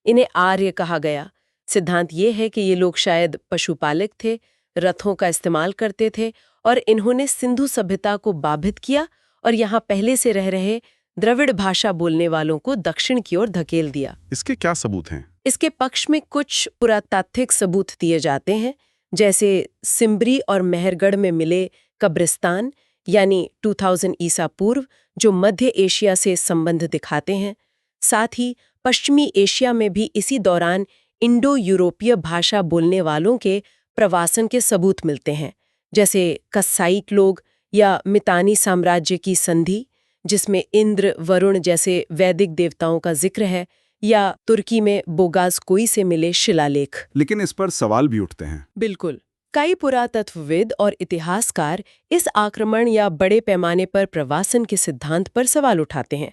इन्हें आर्य कहा गया। सिद्धांत ये है कि ये लोग शायद पशुपालक थे, रथों का इस्तेमाल करते थे और इन्होंने सिंधु सभ्यता को बाधित किया और यहाँ पहले से रह रहे द्रविड़ भाषा बोलने वालों को दक्षिण की ओर धकेल दिया। इसके क्या सबूत हैं? इसके पक्ष में कुछ पुरातात्विक सबूत दिए जाते हैं, जैसे सिम्बरी और मेहरगढ़ में मिले कब्रिस्तान, यानी 2000 ईसा पूर्व, जो मध्य एशिया से संबंध दिखाते हैं। साथ ही पश्चिमी एशिया में भी इसी दौरान इंडो यूरोपीय भाषा बोलने वालों के प्रवासन के सबूत मिलते हैं, जैसे कस्साइट लोग या मितानी साम्राज्य की संधि, जिसमें इंद्र, वरुण जैसे वैदिक देवताओं का जिक्र है, या तुर्की में बोगाज़कोई से मिले शिलालेख। लेकिन इस पर सवाल भी उठते हैं। बिल्कुल। कई पुरातत्वविद और इतिहासकार इस आक्रमण या बड़े पैमाने पर प्रवासन के सिद्धांत पर सवाल उठाते हैं।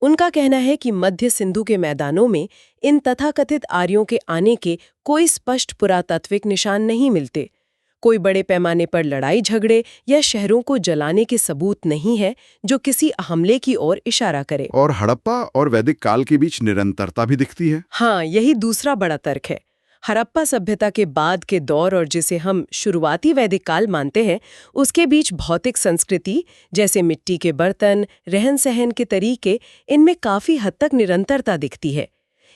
उनका कहना है कि मध्य सिंधु के मैदानों में इन तथाकथित आर्यों के आने के कोई स्पष्ट पुरातात्विक निशान नहीं मिलते। कोई बड़े पैमाने पर लड़ाई झगड़े या शहरों को जलाने के सबूत नहीं है जो किसी हमले की ओर इशारा करे। और हड़प्पा और वैदिक काल के बीच निरंतरता भी दिखती है। हाँ, यही दूसरा बड़ा तर्क है। हड़प्पा सभ्यता के बाद के दौर और जिसे हम शुरुआती वैदिक काल मानते हैं, उसके बीच भौतिक संस्कृति जैसे मिट्टी के बर्तन, रहन सहन के तरीके, इनमें काफी हद तक निरंतरता दिखती है।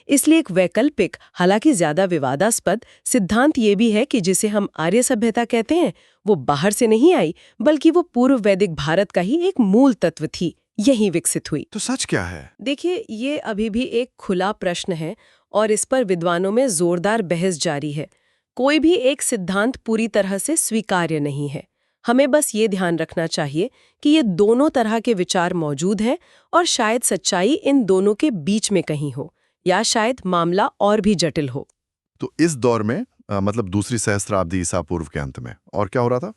इसलिए एक वैकल्पिक, हालांकि ज्यादा विवादास्पद सिद्धांत ये भी है कि जिसे हम आर्य सभ्यता कहते हैं, वो बाहर से नहीं आई, बल्कि वो पूर्व वैदिक भारत का ही एक मूल तत्व थी, यही विकसित हुई। तो सच क्या है? देखिए, ये अभी भी एक खुला प्रश्न है और इस पर विद्वानों में जोरदार बहस जारी है। कोई भी एक सिद्धांत पूरी तरह से स्वीकार्य नहीं है। हमें बस ये ध्यान रखना चाहिए कि ये दोनों तरह के विचार मौजूद हैं और शायद सच्चाई इन दोनों के बीच में कहीं हो, या शायद मामला और भी जटिल हो। तो इस दौर में मतलब दूसरी सहस्त्राब्दी ईसा पूर्व के अंत में और क्या हो रहा था?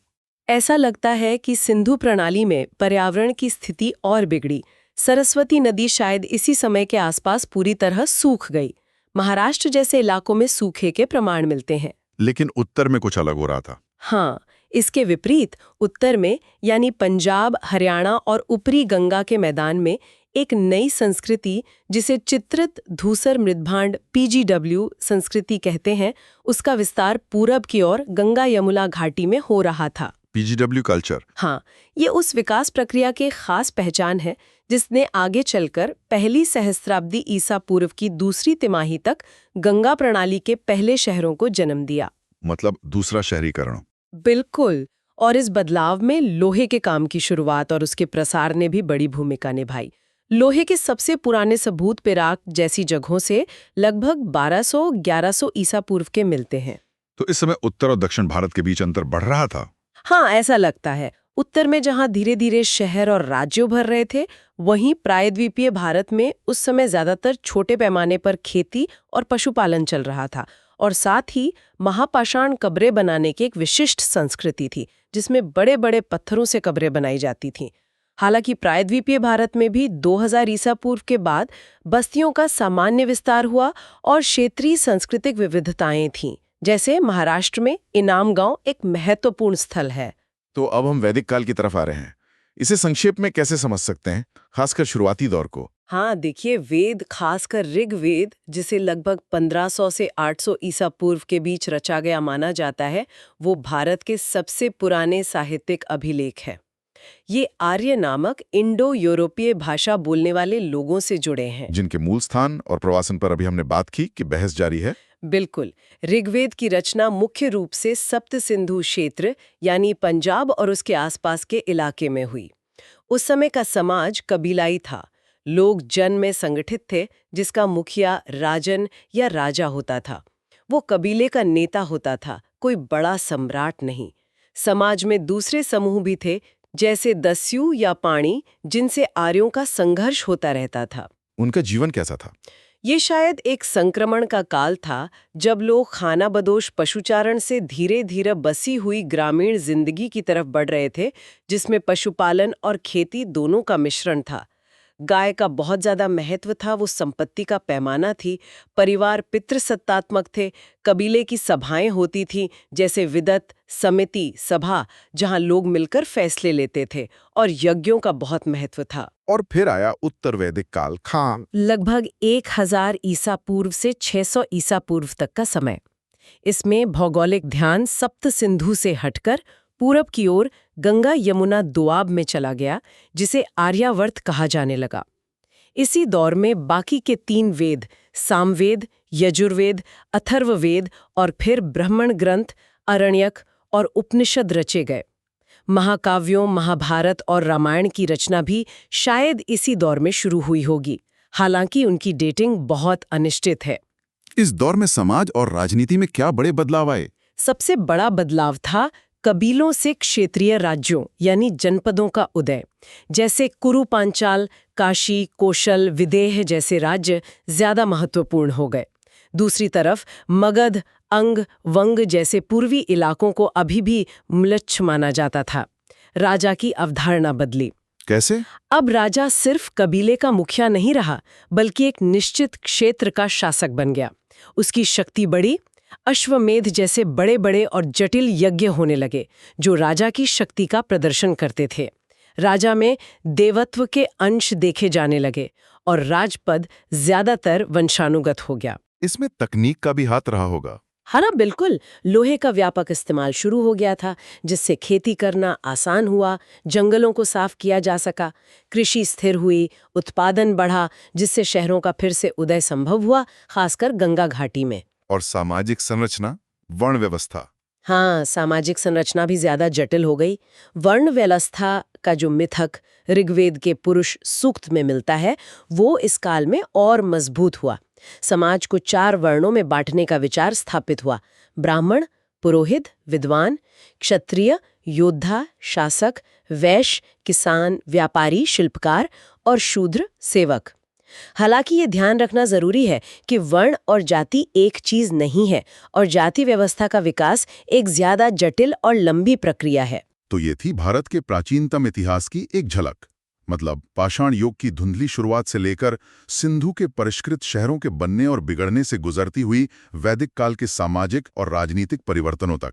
ऐसा लगता है कि सिंधु प्रणाली में पर्यावरण की स्थिति और बिगड़ी। सरस्वती नदी शायद इसी समय के आसपास पूरी तरह सूख गई। महाराष्ट्र जैसे इलाकों में सूखे के प्रमाण मिलते हैं। लेकिन उत्तर में कुछ अलग हो रहा था। हाँ, इसके विपरीत उत्तर में यानी पंजाब, हरियाणा और ऊपरी गंगा के मैदान में एक नई संस्कृति, जिसे चित्रित धूसर मृदभांड PGW संस्कृति कहते हैं, उसका विस्तार पूरब की ओर गंगा यमुना घाटी में हो रहा था। PGW culture. हाँ, ये उस विकास प्रक्रिया की खास पहचान है जिसने आगे चलकर पहली सहस्त्राब्दी ईसा पूर्व की दूसरी तिमाही तक गंगा प्रणाली के पहले शहरों को जन्म दिया। मतलब दूसरा शहरीकरण। बिल्कुल। और इस बदलाव में लोहे के काम की शुरुआत और उसके प्रसार ने भी बड़ी भूमिका निभाई। लोहे के सबसे पुराने सबूत पिराक जैसी जगहों से लगभग 1200-1100 ईसा पूर्व के मिलते हैं। तो इस समय उत्तर और दक्षिण भारत के बीच अंतर बढ़ रहा था। हाँ, ऐसा लगता है। उत्तर में जहां धीरे धीरे शहर और राज्य उभर रहे थे, वहीं प्रायद्वीपीय भारत में उस समय ज्यादातर छोटे पैमाने पर खेती और पशुपालन चल रहा था। और साथ ही महापाषाण कब्रें बनाने की एक विशिष्ट संस्कृति थी, जिसमें बड़े बड़े पत्थरों से कब्रें बनाई जाती थीं। हालांकि प्रायद्वीपीय भारत में भी 2000 ईसा पूर्व के बाद बस्तियों का सामान्य विस्तार हुआ और क्षेत्रीय सांस्कृतिक विविधताएं थीं। जैसे महाराष्ट्र में इनाम गांव एक महत्वपूर्ण स्थल है। तो अब हम वैदिक काल की तरफ आ रहे हैं। इसे संक्षेप में कैसे समझ सकते हैं, खासकर शुरुआती दौर को? हाँ, देखिए, वेद, खासकर ऋग्वेद, जिसे लगभग 1500 से 800 ईसा पूर्व के बीच रचा गया माना जाता है, वो भारत के सबसे पुराने साहित्यिक अभिलेख है। ये आर्य नामक इंडो यूरोपीय भाषा बोलने वाले लोगों से जुड़े हैं, जिनके मूल स्थान और प्रवासन पर अभी हमने बात की कि बहस जारी है। बिल्कुल। ऋग्वेद की रचना मुख्य रूप से सप्त सिंधु क्षेत्र यानी पंजाब और उसके आसपास के इलाके में हुई। उस समय का समाज कबीलाई था। लोग जन में संगठित थे, जिसका मुखिया राजन या राजा होता था। वो कबीले का नेता होता था, कोई बड़ा सम्राट नहीं। समाज में दूसरे समूह भी थे, जैसे दस्यु या पाणी, जिनसे आर्यों का संघर्ष होता रहता था। उनका जीवन कैसा था? ये शायद एक संक्रमण का काल था, जब लोग खानाबदोश पशुचारण से धीरे धीरे बसी हुई ग्रामीण जिंदगी की तरफ बढ़ रहे थे, जिसमें पशुपालन और खेती दोनों का मिश्रण था। गाय का बहुत ज्यादा महत्व था, वो संपत्ति का पैमाना थी। परिवार पितृसत्तात्मक थे। कबीले की सभाएं होती थीं, जैसे विदत, समिति, सभा, जहां लोग मिलकर फैसले लेते थे। और यज्ञों का बहुत महत्व था। और फिर आया उत्तर वैदिक काल, खान। लगभग 1000 ईसा पूर्व से 600 ईसा पूर्व तक का समय। इसमें भौगोलिक ध्यान सप्त सिंधु से हटकर पूरब की ओर गंगा यमुना दोआब में चला गया, जिसे आर्यावर्त कहा जाने लगा। इसी दौर में बाकी के 3 वेद, सामवेद, यजुर्वेद, अथर्ववेद और फिर ब्राह्मण ग्रंथ, अरण्यक और उपनिषद रचे गए। महाकाव्यों, महाभारत और रामायण की रचना भी शायद इसी दौर में शुरू हुई होगी। हालांकि उनकी डेटिंग बहुत अनिश्चित है। इस दौर में समाज और राजनीति में क्या बड़े बदलाव आए? सबसे बड़ा बदलाव था कबीलों से क्षेत्रीय राज्यों यानी जनपदों का उदय। जैसे कुरु पांचाल, काशी, कोशल, विदेह जैसे राज्य ज्यादा महत्वपूर्ण हो गए। दूसरी तरफ मगध, अंग, वंग जैसे पूर्वी इलाकों को अभी भी म्लेच्छ माना जाता था। राजा की अवधारणा बदली। कैसे? अब राजा सिर्फ कबीले का मुखिया नहीं रहा, बल्कि एक निश्चित क्षेत्र का शासक बन गया। उसकी शक्ति बढ़ी। अश्वमेध जैसे बड़े बड़े और जटिल यज्ञ होने लगे, जो राजा की शक्ति का प्रदर्शन करते थे। राजा में देवत्व के अंश देखे जाने लगे और राजपद ज्यादातर वंशानुगत हो गया। इसमें तकनीक का भी हाथ रहा होगा। हाँ ना, बिल्कुल। लोहे का व्यापक इस्तेमाल शुरू हो गया था, जिससे खेती करना आसान हुआ, जंगलों को साफ किया जा सका, कृषि स्थिर हुई, उत्पादन बढ़ा, जिससे शहरों का फिर से उदय संभव हुआ, खासकर गंगा घाटी में। और सामाजिक संरचना, वर्ण व्यवस्था। हाँ, सामाजिक संरचना भी ज्यादा जटिल हो गई। वर्ण व्यवस्था का जो मिथक ऋग्वेद के पुरुष सूक्त में मिलता है, वो इस काल में और मजबूत हुआ। समाज को 4 वर्णों में बांटने का विचार स्थापित हुआ: ब्राह्मण, पुरोहित, विद्वान, क्षत्रिय, योद्धा, शासक, वैश्य, किसान, व्यापारी, शिल्पकार और शूद्र, सेवक। हालांकि ये ध्यान रखना जरूरी है कि वर्ण और जाति एक चीज नहीं है, और जाति व्यवस्था का विकास एक ज्यादा जटिल और लंबी प्रक्रिया है। तो ये थी भारत के प्राचीनतम इतिहास की एक झलक। मतलब पाषाण युग की धुंधली शुरुआत से लेकर सिंधु के परिष्कृत शहरों के बनने और बिगड़ने से गुजरती हुई वैदिक काल के सामाजिक और राजनीतिक परिवर्तनों तक।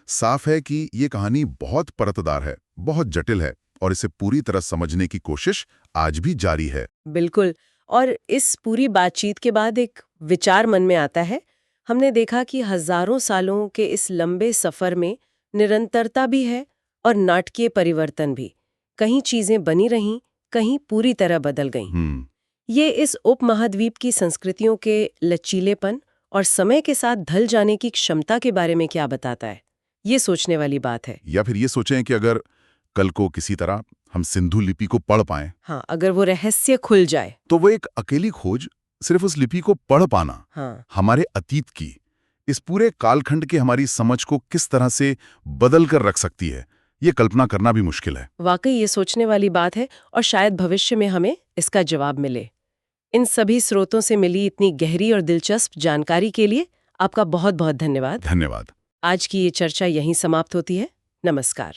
साफ है कि ये कहानी बहुत परतदार है, बहुत जटिल है, और इसे पूरी तरह समझने की कोशिश आज भी जारी है। बिल्कुल। और इस पूरी बातचीत के बाद एक विचार मन में आता है। हमने देखा कि हजारों सालों के इस लंबे सफर में निरंतरता भी है और नाटकीय परिवर्तन भी। कहीं चीजें बनी रहीं, कहीं पूरी तरह बदल गईं। ये इस उपमहाद्वीप की संस्कृतियों के लचीलेपन और समय के साथ ढल जाने की क्षमता के बारे में क्या बताता है? ये सोचने वाली बात है। या फिर ये सोचें कि अगर कल को किसी तरह हम सिंधु लिपि को पढ़ पाएं, हाँ, अगर वो रहस्य खुल जाए, तो वो एक अकेली खोज सिर्फ उस लिपि को पढ़ पाना, हाँ, हमारे अतीत की, इस पूरे कालखंड की हमारी समझ को किस तरह से बदल कर रख सकती है, ये कल्पना करना भी मुश्किल है। वाकई ये सोचने वाली बात है, और शायद भविष्य में हमें इसका जवाब मिले। इन सभी स्रोतों से मिली इतनी गहरी और दिलचस्प जानकारी के लिए आपका बहुत बहुत धन्यवाद। धन्यवाद। आज की ये चर्चा यहीं समाप्त होती है। नमस्कार।